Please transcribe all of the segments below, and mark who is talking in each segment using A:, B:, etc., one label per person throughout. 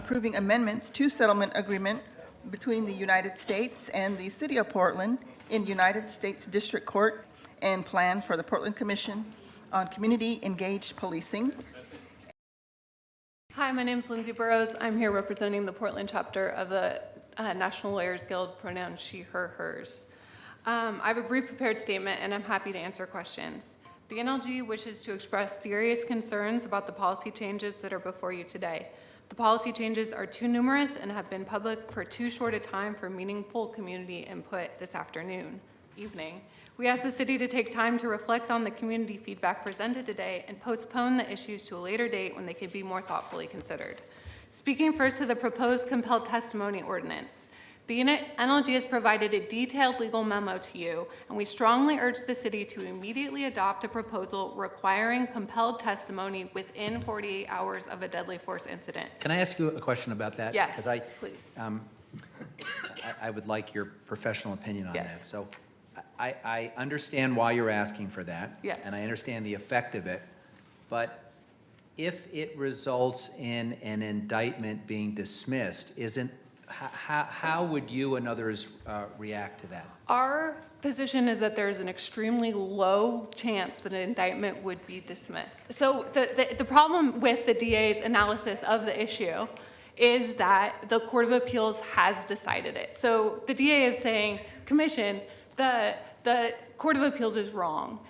A: approving amendments to settlement agreement between the United States and the City of Portland in United States District Court and plan for the Portland Commission on Community Engaged Policing.
B: Hi, my name is Lindsey Burrows. I'm here representing the Portland chapter of the National Lawyers Guild, pronouns she, her, hers. I have a brief prepared statement, and I'm happy to answer questions. The NLG wishes to express serious concerns about the policy changes that are before you today. The policy changes are too numerous and have been public for too short a time for meaningful community input this evening. We ask the city to take time to reflect on the community feedback presented today and postpone the issues to a later date when they could be more thoughtfully considered. Speaking first to the proposed compelled testimony ordinance, the NLG has provided a detailed legal memo to you, and we strongly urge the city to immediately adopt a proposal requiring compelled testimony within 48 hours of a deadly force incident.
C: Can I ask you a question about that?
B: Yes,
C: Because
B: please.
C: I would like your professional opinion on
B: Yes.
C: that. So I understand why you're asking for that.
B: Yes.
C: And I understand the effect of it. But if it results in an indictment being dismissed, how would you and others react to that?
B: Our position is that there's an extremely low chance that an indictment would be dismissed. So the problem with the DA's analysis of the issue is that the Court of Appeals has decided it. So the DA is saying, Commission, the Court of Appeals is wrong.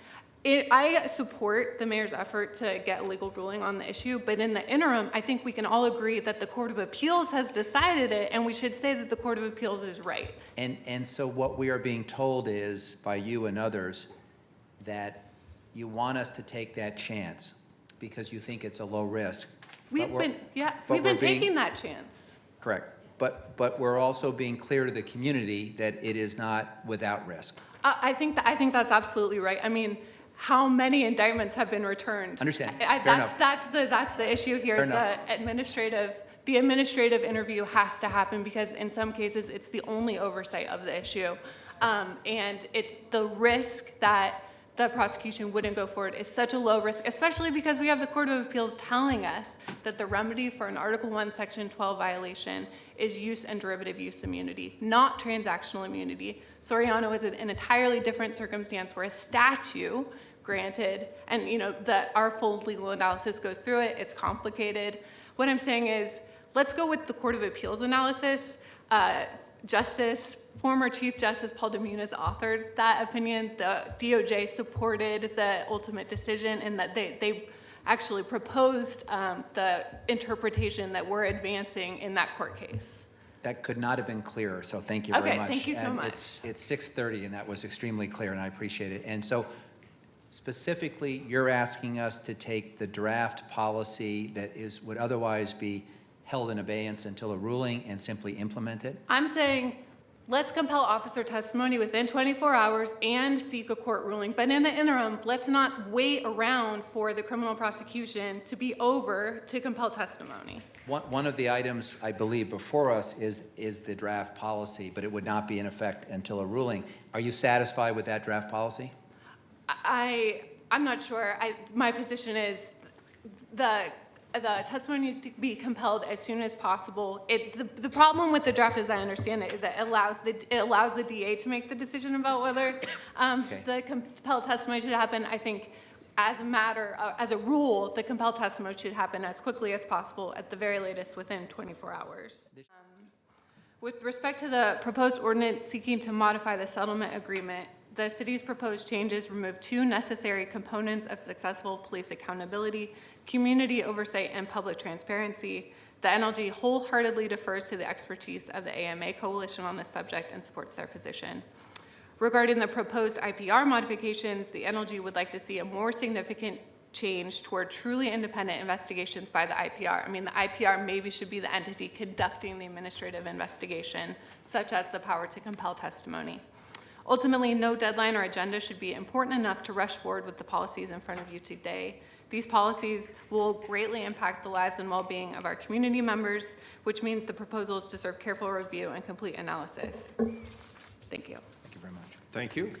B: I support the mayor's effort to get a legal ruling on the issue, but in the interim, I think we can all agree that the Court of Appeals has decided it, and we should say that the Court of Appeals is right.
C: And so what we are being told is, by you and others, that you want us to take that chance because you think it's a low risk.
B: We've been taking that chance.
C: Correct. But we're also being clear to the community that it is not without risk.
B: I think that's absolutely right. I mean, how many indictments have been returned?
C: Understand.
B: That's the issue here.
C: Fair
B: The administrative interview has to happen because in some cases it's the only oversight of the issue, and it's the risk that the prosecution wouldn't go forward is such a low risk, especially because we have the Court of Appeals telling us that the remedy for an Article 1, Section 12 violation is use and derivative use immunity, not transactional immunity. Soriano is an entirely different circumstance where a statute granted, and our full legal analysis goes through it. It's complicated. What I'm saying is, let's go with the Court of Appeals analysis. Former Chief Justice Paul Demunas authored that opinion. The DOJ supported the ultimate decision, and that they actually proposed the interpretation that we're advancing in that court case.
C: That could not have been clearer, so thank you very much.
B: Okay, thank you so much.
C: It's 6:30, and that was extremely clear, and I appreciate it. And so specifically, you're asking us to take the draft policy that would otherwise be held in abeyance until a ruling and simply implement it?
B: I'm saying let's compel officer testimony within 24 hours and seek a court ruling. But in the interim, let's not wait around for the criminal prosecution to be over to compel testimony.
C: One of the items, I believe, before us is the draft policy, but it would not be in effect until a ruling. Are you satisfied with that draft policy?
B: I'm not sure. My position is the testimony needs to be compelled as soon as possible. The problem with the draft, as I understand it, is that it allows the DA to make the decision about whether the compelled testimony should happen. I think as a rule, the compelled testimony should happen as quickly as possible, at the very latest within 24 hours. With respect to the proposed ordinance seeking to modify the settlement agreement, the city's proposed changes remove two necessary components of successful police accountability: community oversight and public transparency. The NLG wholeheartedly defers to the expertise of the AMA Coalition on this subject and supports their position. Regarding the proposed IPR modifications, the NLG would like to see a more significant change toward truly independent investigations by the IPR. I mean, the IPR maybe should be the entity conducting the administrative investigation, such as the power to compel testimony. Ultimately, no deadline or agenda should be important enough to rush forward with the policies in front of you today. These policies will greatly impact the lives and well-being of our community members, which means the proposals deserve careful review and complete analysis. Thank you.
C: Thank you very much.
D: Thank you.